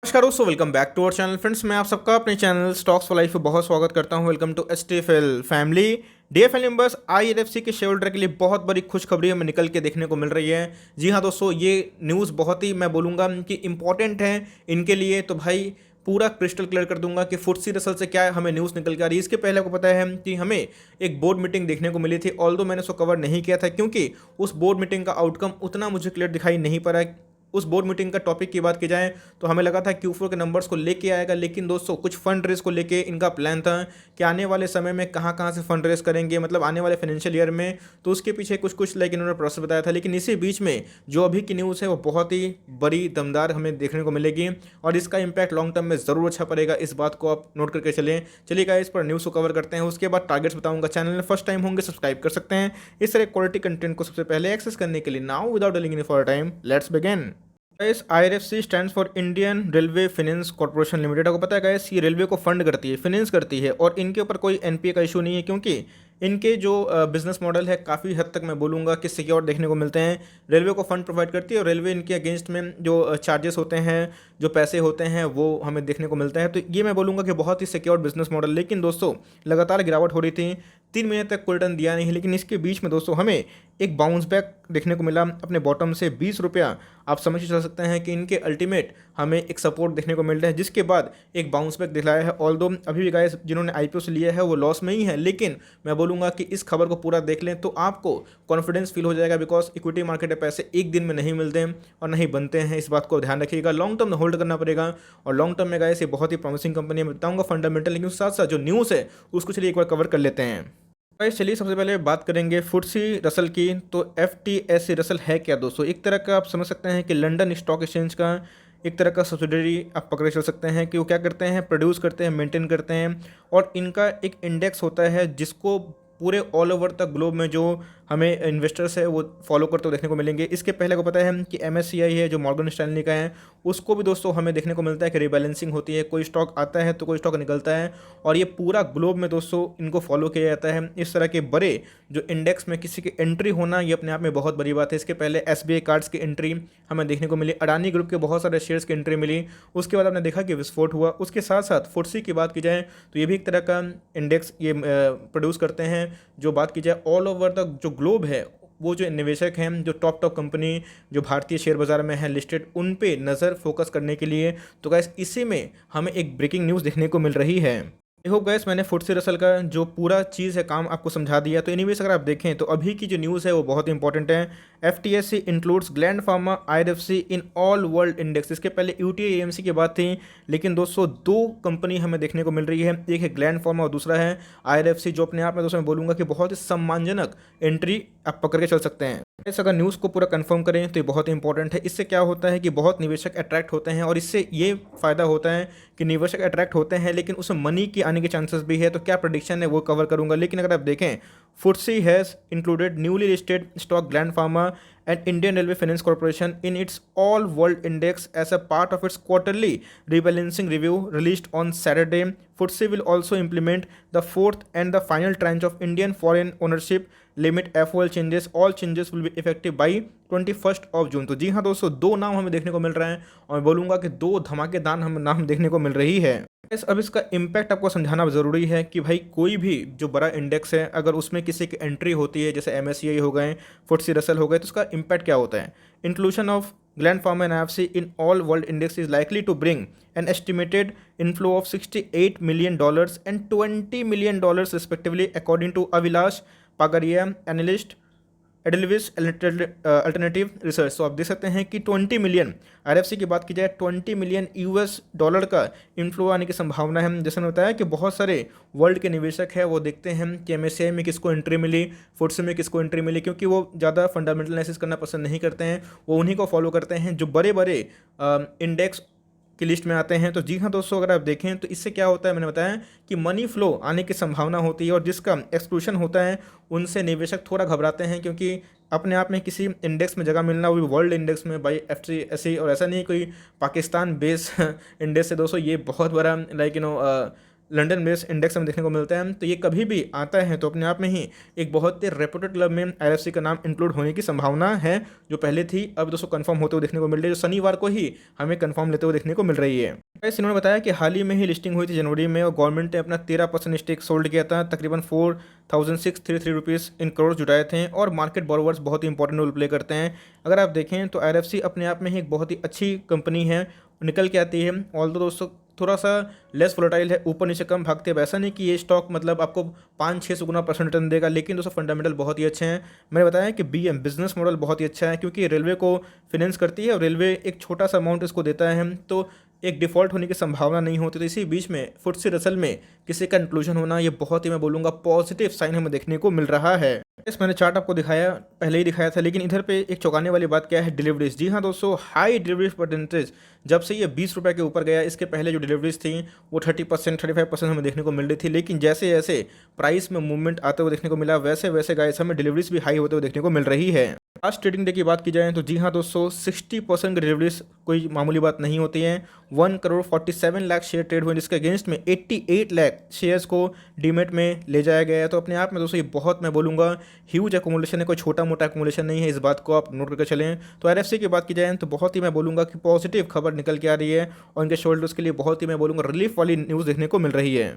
नमस्कार दोस्तों, welcome back to our channel. Friends, मैं आप सबका अपने चैनल स्टॉक्स फॉर लाइफ पे बहुत स्वागत करता हूं। Welcome to STFL family. DFL members, IRFC के शेयर होल्डर के लिए बहुत बड़ी खुशखबरी हमें निकल के देखने को मिल रही है। जी हां दोस्तों, ये न्यूज़ बहुत ही मैं बोलूँगा कि इंपॉर्टेंट है इनके लिए। तो भाई पूरा क्रिस्टल क्लियर कर दूंगा कि फुटसी रसल से क्या हमें न्यूज़ निकल के आ रही है। इसके पहले को पता है कि हमें एक बोर्ड मीटिंग देखने को मिली थी, ऑल्दो मैंने उसको कवर नहीं किया था क्योंकि उस बोर्ड मीटिंग का आउटकम उतना मुझे क्लियर दिखाई नहीं पड़ा। उस बोर्ड मीटिंग का टॉपिक की बात की जाए तो हमें लगा था Q4 के नंबर्स को लेके आएगा, लेकिन दोस्तों कुछ फंड रेज को लेके इनका प्लान था कि आने वाले समय में कहाँ कहाँ से फंड रेज करेंगे, मतलब आने वाले फाइनेंशियल ईयर में। तो उसके पीछे कुछ कुछ लाइक इन्होंने प्रोसेस बताया था, लेकिन इसी बीच में जो अभी की न्यूज़ है वो बहुत ही बड़ी दमदार हमें देखने को मिलेगी और इसका इंपैक्ट लॉन्ग टर्म में ज़रूर अच्छा पड़ेगा। इस बात को आप नोट करके चलें। चलिए गाइस, इस पर न्यूज़ को कवर करते हैं, उसके बाद टारगेट्स बताऊंगा। चैनल में फर्स्ट टाइम होंगे सब्सक्राइब कर सकते हैं इस तरह क्वालिटी कंटेंट को सबसे पहले एक्सेस करने के लिए। Now without delaying any for time, let's begin. Guys, IRFC stands for Indian railway finance corporation limited. आपको पता है गाइस, ये रेलवे को फंड करती है, फाइनेंस करती है और इनके ऊपर कोई एनपीए का इशू नहीं है क्योंकि इनके जो बिजनेस मॉडल है काफ़ी हद तक मैं बोलूँगा कि सिक्योर देखने को मिलते हैं। रेलवे को फंड प्रोवाइड करती है और रेलवे इनके अगेंस्ट में जो चार्जेस होते हैं, जो पैसे होते हैं, वो हमें देखने को मिलते हैं। तो ये मैं बोलूँगा कि बहुत ही सिक्योर बिजनेस मॉडल। लेकिन दोस्तों लगातार गिरावट हो रही थी, 3 महीने तक कोई रिटर्न दिया नहीं, लेकिन इसके बीच में दोस्तों हमें एक बाउंस बैक देखने को मिला अपने बॉटम से 20 रुपया। आप समझ चल सकते हैं कि इनके अल्टीमेट हमें एक सपोर्ट देखने को मिल रहा है, जिसके बाद एक बाउंस बैक दिखलाया है। ऑल्दो अभी भी गाइस जिन्होंने आईपीओ से लिया है वो लॉस में ही है, लेकिन मैं बोलूँगा कि इस खबर को पूरा देख लें तो आपको कॉन्फिडेंस फील हो जाएगा, बिकॉज इक्विटी मार्केट में पैसे एक दिन में नहीं मिलते हैं और नहीं बनते हैं। इस बात को ध्यान रखिएगा, लॉन्ग टर्म में होल्ड करना पड़ेगा और लॉन्ग टर्म में गाइस ये बहुत ही प्रॉमिसिंग कंपनी है। मैं बताऊँगा फंडामेंटल, लेकिन उसके साथ साथ जो न्यूज़ है उसको चलिए एक बार कवर कर लेते हैं। गाइस चलिए सबसे पहले बात करेंगे फुटसी रसल की। तो एफटीएससी रसल है क्या दोस्तों? एक तरह का आप समझ सकते हैं कि लंदन स्टॉक एक्सचेंज का एक तरह का सब्सिडरी आप पकड़े चल सकते हैं कि वो क्या करते हैं, प्रोड्यूस करते हैं, मेंटेन करते हैं और इनका एक इंडेक्स होता है जिसको पूरे ऑल ओवर द ग्लोब में जो हमें इन्वेस्टर्स है वो फॉलो करते हुए देखने को मिलेंगे। इसके पहले को पता है कि एमएससीआई है जो मॉर्गन स्टैनली का है, उसको भी दोस्तों हमें देखने को मिलता है कि रिबैलेंसिंग होती है, कोई स्टॉक आता है तो कोई स्टॉक निकलता है और ये पूरा ग्लोब में दोस्तों इनको फॉलो किया जाता है। इस तरह के बड़े जो इंडेक्स में किसी की एंट्री होना ये अपने आप में बहुत बड़ी बात है। इसके पहले एसबीआई कार्ड्स की एंट्री हमें देखने को मिली, अडानी ग्रुप के बहुत सारे शेयर्स की एंट्री मिली, उसके बाद आपने देखा कि विस्फोट हुआ। उसके साथ साथ फुटसी की बात की जाए तो ये भी एक तरह का इंडेक्स ये प्रोड्यूस करते हैं। जो बात की जाए ऑल ओवर द जो ग्लोब है, वो जो निवेशक हैं, जो टॉप कंपनी जो भारतीय शेयर बाजार में है लिस्टेड, उन पे नज़र फोकस करने के लिए तो गाइस इसी में हमें एक ब्रेकिंग न्यूज़ देखने को मिल रही है। आई होप गाइस मैंने फुटसी रसल का जो पूरा चीज़ है काम आपको समझा दिया। तो एनीवेज अगर आप देखें तो अभी की जो न्यूज़ है वो बहुत इंपॉर्टेंट है। FTSC includes Gland Pharma IRFC in all world index. इसके पहले यूटीआई एएमसी की बात थी, लेकिन दोस्तों दो कंपनी हमें देखने को मिल रही है, एक है ग्लैंड फार्मा और दूसरा है आईआरएफसी, जो अपने आप में दोस्तों मैं बोलूँगा कि बहुत ही सम्मानजनक एंट्री आप पकड़ के चल सकते हैं। इस अगर न्यूज़ को पूरा कंफर्म करें तो ये बहुत इंपॉर्टेंट है। इससे क्या होता है कि बहुत निवेशक अट्रैक्ट होते हैं और इससे ये फ़ायदा होता है कि निवेशक अट्रैक्ट होते हैं, लेकिन उसमें मनी की आने के चांसेस भी है। तो क्या प्रेडिक्शन है वो कवर करूंगा। लेकिन अगर आप देखें, FTSE has included newly listed stock gland pharma and Indian Railway Finance Corporation in its all world index as a part of its quarterly rebalancing review released on Saturday. FTSE will also implement the fourth and the final tranche of Indian foreign ownership limit FOL changes. All changes will be effective by 21st of June. तो जी हाँ दोस्तों, दो नाम हमें देखने को मिल रहे हैं और मैं बोलूँगा कि दो धमाकेदार हम नाम देखने को मिल रही है। अब इसका इम्पैक्ट आपको समझाना ज़रूरी है कि भाई कोई भी जो बड़ा इंडेक्स है अगर उसमें किसी की एंट्री होती है, जैसे एमएससीआई हो गए, फुटसी रसल हो गए, तो उसका इम्पैक्ट क्या होता है। Inclusion of Gland Pharma and IFC in all world index is likely to bring an estimated inflow of $68 million and $20 million respectively, according to Abhilash Pagaria, analyst Edelweiss alternative research. तो आप देख सकते हैं कि 20 मिलियन आरएफसी की बात की जाए, $20 मिलियन US का इन्फ्लो आने की संभावना है। जैसे मैंने बताया कि बहुत सारे वर्ल्ड के निवेशक हैं वो देखते हैं कि एमएससीआई में किसको एंट्री मिली, फुटसी में किसको एंट्री मिली, क्योंकि वो ज़्यादा फंडामेंटल एनालिसिस करना पसंद नहीं करते हैं, वो उन्हीं को फॉलो करते हैं जो बड़े बड़े इंडेक्स की लिस्ट में आते हैं। तो जी हाँ दोस्तों, अगर आप देखें तो इससे क्या होता है, मैंने बताया कि मनी फ्लो आने की संभावना होती है और जिसका एक्सक्लूशन होता है उनसे निवेशक थोड़ा घबराते हैं, क्योंकि अपने आप में किसी इंडेक्स में जगह मिलना, वो भी वर्ल्ड इंडेक्स में बाई एफटीएससी, और ऐसा नहीं कोई पाकिस्तान बेस इंडेक्स है दोस्तों, ये बहुत बड़ा लाइक लंदन बेस्ड इंडेक्स में देखने को मिलता है। तो ये कभी भी आता है तो अपने आप में ही एक बहुत ही रेपुटेड क्लब में IRFC का नाम इंक्लूड होने की संभावना है, जो पहले थी अब दोस्तों कंफर्म होते हुए देखने को मिल रही है, जो शनिवार को ही हमें कंफर्म लेते हुए देखने को मिल रही है। गाइस इन्होंने बताया कि हाल ही में ही लिस्टिंग हुई थी जनवरी में, और गवर्नमेंट ने अपना 13% स्टेक सोल्ड किया था, तकरीबन 4,633 रुपीज़ इन करोड़ जुटाए थे। और मार्केट बॉरोवर्स बहुत ही इंपॉर्टेंट रोल प्ले करते हैं। अगर आप देखें तो IRFC अपने आप में ही एक बहुत ही अच्छी कंपनी है, निकल के आती है। ऑल दोस्तों थोड़ा सा लेस वोलेटाइल है, ऊपर नीचे कम भागते हैं। वैसा नहीं कि ये स्टॉक मतलब आपको 5-6 गुना परसेंट रिटर्न देगा, लेकिन दोस्तों फंडामेंटल बहुत ही अच्छे हैं। मैंने बताया कि BM बिजनेस मॉडल बहुत ही अच्छा है, क्योंकि रेलवे को फिनेंस करती है और रेलवे एक छोटा सा अमाउंट इसको देता है, तो एक डिफ़ॉल्ट होने की संभावना नहीं होती। तो इसी बीच में FTSE रसल में किसी का इंक्लूजन होना, ये बहुत ही मैं बोलूँगा पॉजिटिव साइन हमें देखने को मिल रहा है। इस मैंने चार्ट आपको दिखाया, पहले ही दिखाया था, लेकिन इधर पे एक चौंकाने वाली बात क्या है, डिलीवरीज। जी हाँ दोस्तों, हाई डिलीवरीज परसेंटेज जब से ये 20 रुपये के ऊपर गया, इसके पहले जो डिलीवरीज थी वो 30% 35% हमें देखने को मिल रही थी। लेकिन जैसे जैसे प्राइस में मूवमेंट आते हुए देखने को मिला, वैसे वैसे गाइस हमें डिलीवरीज भी हाई होते हुए देखने को मिल रही है। लास्ट ट्रेडिंग डे की बात की जाए तो जी हाँ दोस्तों, 60% की डिलीवरीज कोई मामूली बात नहीं होती है। 1,47,00,000 शेयर ट्रेड हुए, जिसके अगेंस्ट में 88 लाख शेयर्स को डीमेट में ले जाया गया है। तो अपने आप में दोस्तों ये बहुत मैं बोलूँगा ह्यूज एकुमुलेशन है, कोई छोटा मोटा एकुमुलेशन नहीं है, इस बात को आप नोट करके चलें। तो IRFC की बात की जाए तो बहुत ही मैं बोलूँगा कि पॉजिटिव खबर निकल के आ रही है, और इनके शोल्डर्स के लिए बहुत ही मैं बोलूँगा रिलीफ वाली न्यूज़ देखने को मिल रही है।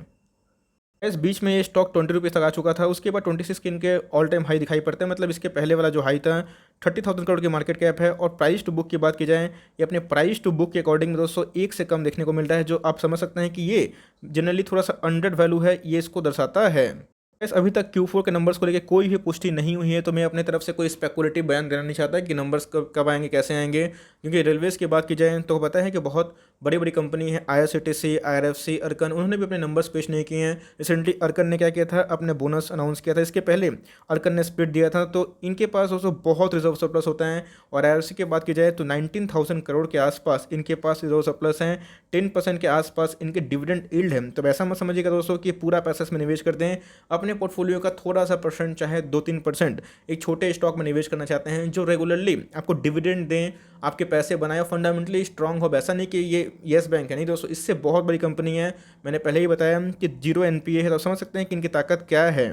इस बीच में ये स्टॉक 20 रुपीज़ तक आ चुका था, उसके बाद 26 के इनके ऑल टाइम हाई दिखाई पड़ते हैं। मतलब इसके पहले वाला जो हाई था 30,000 करोड़ की मार्केट कैप है। और प्राइस टू बुक की बात की जाए, ये अपने प्राइस टू बुक के अकॉर्डिंग दोस्तों 1 से कम देखने को मिल रहा है, जो आप समझ सकते हैं कि ये जनरली थोड़ा सा अंडर वैल्यू है, ये इसको दर्शाता है। गाइस अभी तक Q4 के नंबर्स को लेकर कोई भी पुष्टि नहीं हुई है, तो मैं अपने तरफ से कोई स्पेकुलेटिव बयान देना नहीं चाहता कि नंबर्स कब आएंगे, कैसे आएंगे। क्योंकि रेलवेज़ की बात की जाए तो पता है कि बहुत बड़ी बड़ी कंपनी है, IRCTC, IRFC, अर्कन, उन्होंने भी अपने नंबर्स पेश नहीं किए हैं। रिसेंटली अर्कन ने क्या किया था, अपने बोनस अनाउंस किया था। इसके पहले अर्कन ने स्प्लिट दिया था। तो इनके पास दोस्तों बहुत रिजर्व सरप्लस होता है। और IRFC की बात की जाए तो 19,000 करोड़ के आसपास इनके पास रिजर्व सरप्लस हैं। 10% के आसपास इनके डिविडेंड यील्ड है। तो ऐसा मत समझिएगा दोस्तों कि पूरा पैसा इसमें निवेश कर दें। अपने पोर्टफोलियो का थोड़ा सा परसेंट, चाहे 2-3% एक छोटे स्टॉक में निवेश करना चाहते हैं, जो रेगुलरली आपको डिविडेंड दें, आपके पैसे बनाए, फंडामेंटली स्ट्रांग हो। वैसा नहीं कि ये येस बैंक है, नहीं दोस्तों, इससे बहुत बड़ी कंपनी है। मैंने पहले ही बताया कि 0 NPA है, तो समझ सकते हैं कि इनकी ताकत क्या है।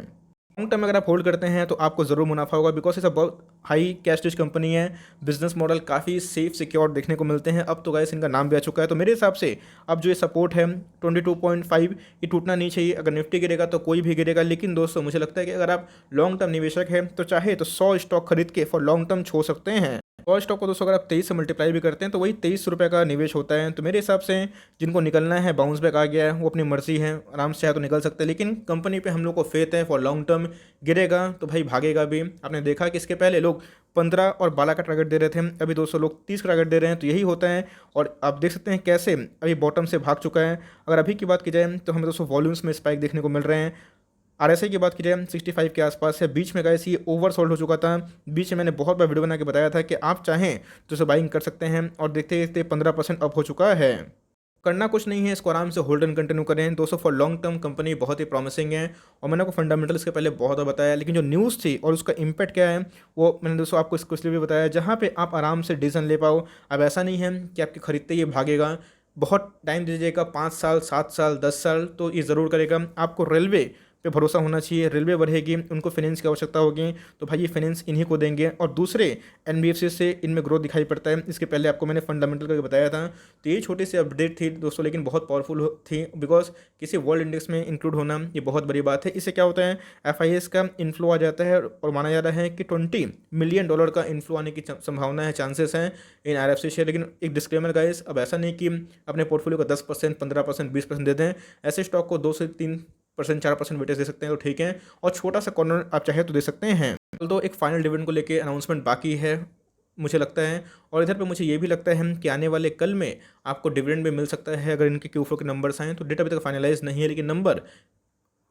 लॉन्ग टर्म अगर आप होल्ड करते हैं तो आपको ज़रूर मुनाफा होगा, बिकॉज इसे बहुत हाई कैश रिच कंपनी है। बिजनेस मॉडल काफ़ी सेफ सिक्योर देखने को मिलते हैं। अब तो गाइस इनका नाम भी आ चुका है। तो मेरे हिसाब से अब जो ये सपोर्ट है 22.5, ये टूटना नहीं चाहिए। अगर निफ्टी गिरेगा तो कोई भी गिरेगा, लेकिन दोस्तों मुझे लगता है कि अगर आप लॉन्ग टर्म निवेशक हैं तो चाहे तो 100 स्टॉक खरीद के फॉर लॉन्ग टर्म छोड़ सकते हैं। 100 स्टॉक को दोस्तों अगर आप 23 से मल्टीप्लाई भी करते हैं तो वही 23 रुपये का निवेश होता है। तो मेरे हिसाब से जिनको निकलना है, बाउंस बैक आ गया है, वो अपनी मर्जी है, आराम से चाहे तो निकल सकते हैं। लेकिन कंपनी पे हम लोग को फेथ है फॉर लॉन्ग टर्म। गिरेगा तो भाई भागेगा भी। आपने देखा कि इसके पहले लोग 15 और 12 का टारगेट दे रहे थे, अभी 200 लोग 30 का टारगेट दे रहे हैं। तो यही होता है। और आप देख सकते हैं कैसे अभी बॉटम से भाग चुका है। अगर अभी की बात की जाए तो हमें दोस्तों वॉल्यूम्स में स्पाइक देखने को मिल रहे हैं। RSI की बात की जाए 65 के आसपास है। बीच में गाइस ये ओवर सोल्ड हो चुका था। बीच में मैंने बहुत बार वीडियो बना के बताया था कि आप चाहें तो इसे बाइंग कर सकते हैं, और देखते देखते 15% अप हो चुका है। करना कुछ नहीं है, इसको आराम से होल्ड एंड कंटिन्यू करें दोस्तों। फॉर लॉन्ग टर्म कंपनी बहुत ही प्रॉमिसिंग है, और मैंने आपको फंडामेंटल्स के पहले बहुत बार बताया। लेकिन जो न्यूज़ थी और उसका इंपैक्ट क्या है वो मैंने दोस्तों आपको इसको इसलिए भी बताया, जहाँ पे आप आराम से डिसीजन ले पाओ। अब ऐसा नहीं है कि आपके खरीदते ही भागेगा, बहुत टाइम दीजिएगा, 5 साल, 7 साल, 10 साल, तो ये ज़रूर करेगा। आपको रेलवे पे भरोसा होना चाहिए। रेलवे बढ़ेगी, उनको फाइनेंस की आवश्यकता होगी, तो भाई ये फाइनेंस इन्हीं को देंगे। और दूसरे NBFC से इनमें ग्रोथ दिखाई पड़ता है। इसके पहले आपको मैंने फंडामेंटल करके बताया था। तो ये छोटी सी अपडेट थी दोस्तों, लेकिन बहुत पावरफुल थी, बिकॉज किसी वर्ल्ड इंडेक्स में इंक्लूड होना ये बहुत बड़ी बात है। इससे क्या होता है, FIS का इन्फ्लो आ जाता है, और माना जा रहा है कि $20 मिलियन का इन्फ्लो आने की संभावना है, चांसेस हैं इन IRFC शेयर। लेकिन एक डिस्क्लेमर गाइस, अब ऐसा नहीं कि अपने पोर्टफोलियो का 10%, 15%, 20% दे दें। ऐसे स्टॉक को 2 से 3%, 4% वेटेज दे सकते हैं तो ठीक है, और छोटा सा कॉर्नर आप चाहे तो दे सकते हैं। तो एक फाइनल डिविडेंड को लेके अनाउंसमेंट बाकी है मुझे लगता है। और इधर पे मुझे ये भी लगता है कि आने वाले कल में आपको डिविडेंड भी मिल सकता है, अगर इनके Q4 के नंबर्स आएँ तो। डेट अभी तक फाइनलाइज नहीं है, लेकिन नंबर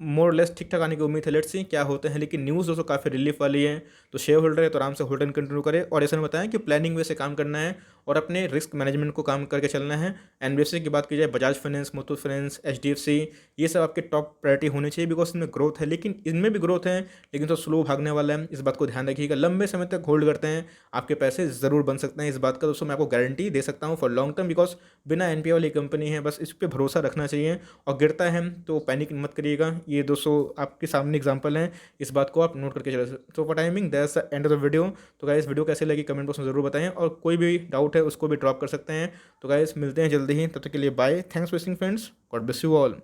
मोर लेस ठीक ठाक आने की उम्मीद है। लेट्स सी क्या होते हैं। लेकिन न्यूज़ दोस्तों काफ़ी रिलीफ वाली है, तो शेयर होल्डर है तो आराम से होल्ड एंड कंटिन्यू करें। और ऐसा बताएं कि प्लानिंग वे से काम करना है, और अपने रिस्क मैनेजमेंट को काम करके चलना है। एनबीएफसी की बात की जाए, Bajaj finance, Muthoot finance, HDFC, ये सब आपके टॉप प्रायोरिटी होनी चाहिए बिकॉज इनमें ग्रोथ है, लेकिन इनमें भी ग्रोथ है लेकिन तो स्लो भागने वाला है, इस बात को ध्यान रखिएगा। लंबे समय तक होल्ड करते हैं आपके पैसे ज़रूर बन सकते हैं, इस बात का दोस्तों मैं आपको गारंटी दे सकता हूँ फॉर लॉन्ग टर्म, बिकॉज बिना एनपीए वाली कंपनी है, बस इस पर भरोसा रखना चाहिए। और गिरता है तो पैनिक मत करिएगा, ये दोस्तों आपके सामने एग्जाम्पल हैं, इस बात को आप नोट करके चले। तो for timing that's the end of the video. तो गाइस वीडियो कैसे लगी कमेंट बॉक्स में ज़रूर बताएं, और कोई भी डाउट है उसको भी ड्रॉप कर सकते हैं। तो गाइस मिलते हैं जल्दी ही, तब तक के लिए bye, thanks for watching friends, God bless you all.